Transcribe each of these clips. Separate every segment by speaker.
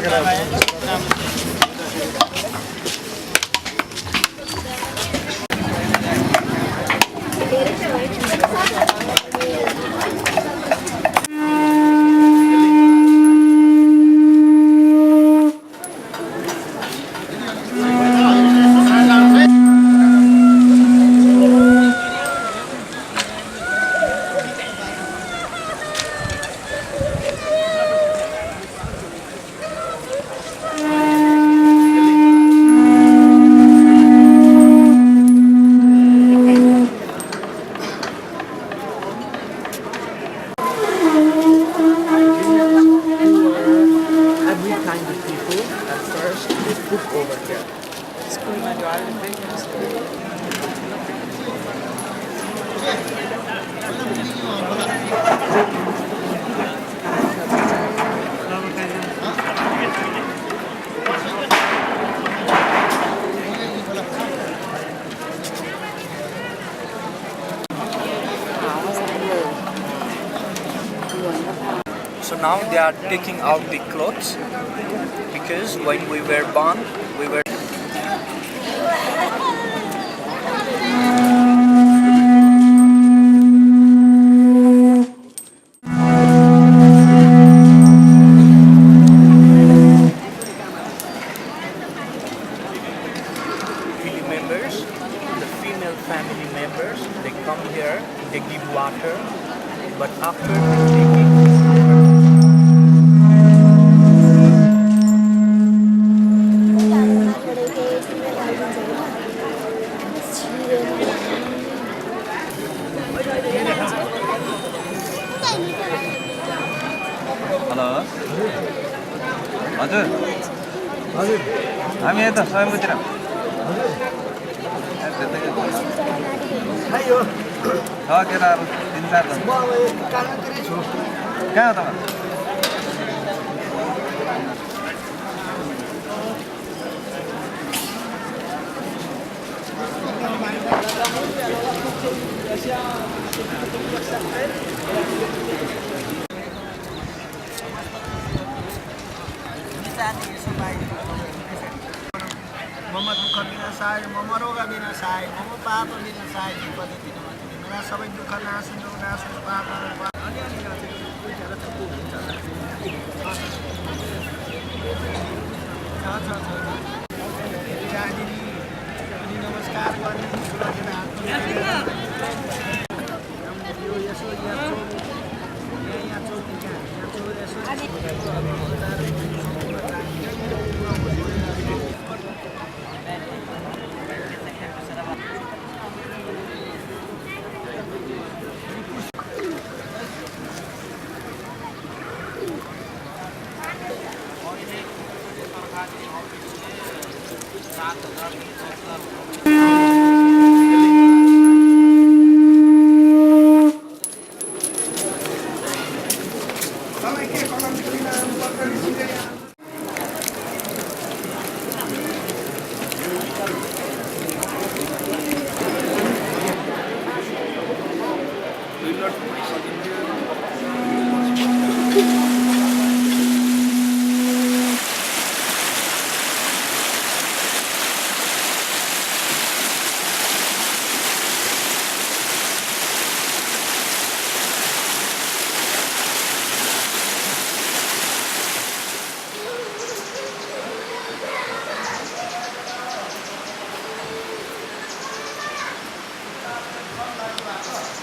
Speaker 1: So now they are taking out the clothes because when we were born, we were family members, they come here, they give water, but after taking
Speaker 2: Hello. हजुर हजुर हामी यता स्वयंभूतिर छ केटाहरू 3-4 जन कहाँ हो तपाईँ
Speaker 3: मम दुःख बिना सहाय मम रोग बिना सहाय मम पाप बिना सहाय पद्धति नमान्ने मेरा सबै दुःख नाश रोग नाश पाप नमस्कार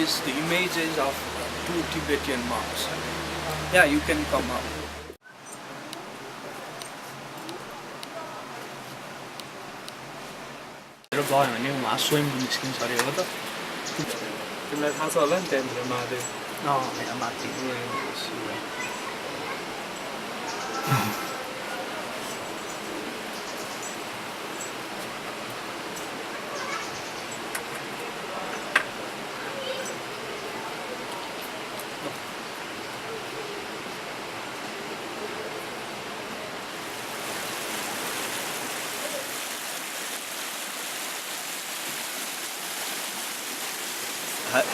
Speaker 1: is the images of 2 Tibetan monks. Yeah, you can come up. गयो भने उहाँ स्वयं निस्किन्छ अरे हो त
Speaker 2: तिमीलाई थाहा छ होला नि त्यहाँभित्र महादेव
Speaker 1: यहाँ माथि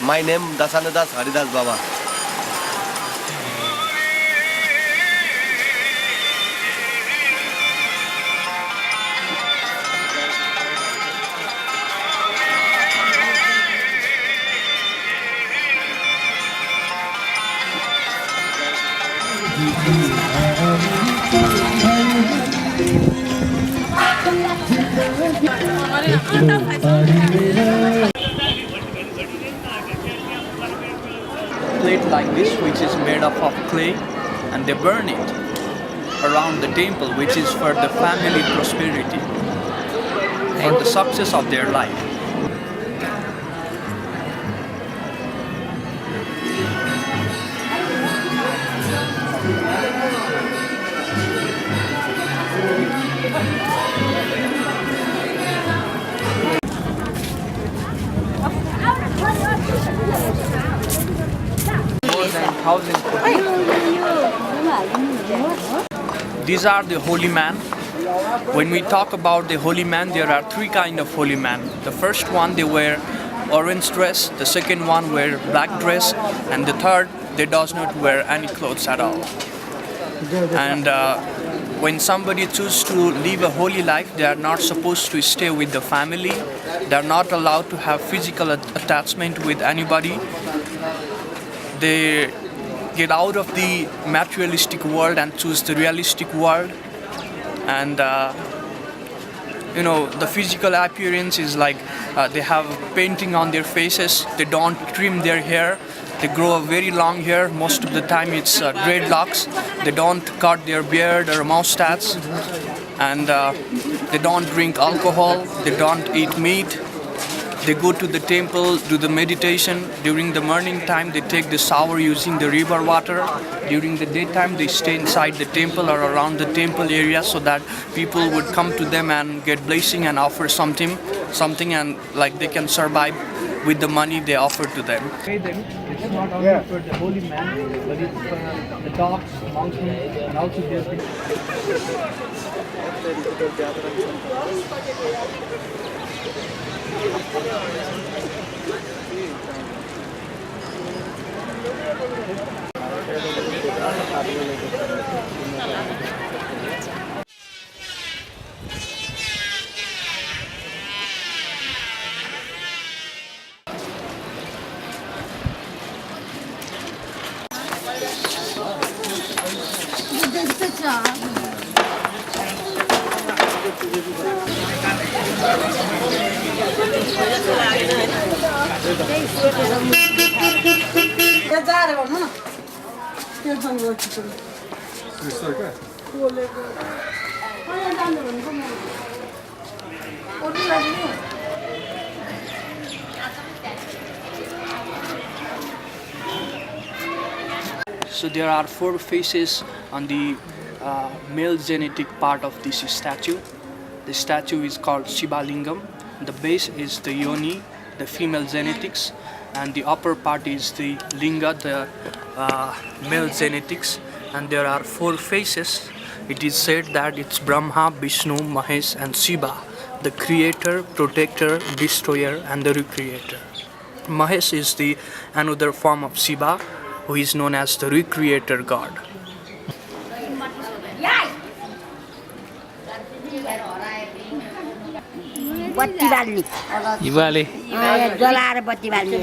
Speaker 4: My name Dasanadas Haridas Baba.
Speaker 1: Plate like this, which is made up of clay, and they burn it around the temple, which is for the family prosperity, for the success of their life. More than 1,000 These are the holy man. When we talk about the holy man, there are three kinds of holy man. The first one, they wear orange dress. The second one wear black dress, and the third, they does not wear any clothes at all. And when somebody chooses to live a holy life, they are not supposed to stay with the family. They are not allowed to have physical attachment with anybody. They get out of the materialistic world and choose the realistic world. And the physical appearance is like they have painting on their faces. They don't trim their hair. They grow a very long hair. Most of the time it's dreadlocks. They don't cut their beard or mustache. And they don't drink alcohol. They don't eat meat. They go to the temple, do the meditation. During the morning time, they take the shower using the river water. During the daytime, they stay inside the temple or around the temple area so that people would come to them and get blessing and offer something, and like they can survive with the money they offer to them. It's not only for the holy man, but it's for the dogs, monkeys, and also their So there are 4 faces on the male genetic part of this statue. The statue is called Shiva Lingam. The base is the yoni, the female genetics, and the upper part is the linga, the male genetics. And there are 4 faces. It is said that it's Brahma, Vishnu, Mahesh, and Shiva, the creator, protector, destroyer, and the recreator. Mahesh is the another form of Shiva, who is known as the recreator god.
Speaker 5: बत्ती बाल्ने
Speaker 2: युवाले
Speaker 5: जलाएर बत्ती बाल्ने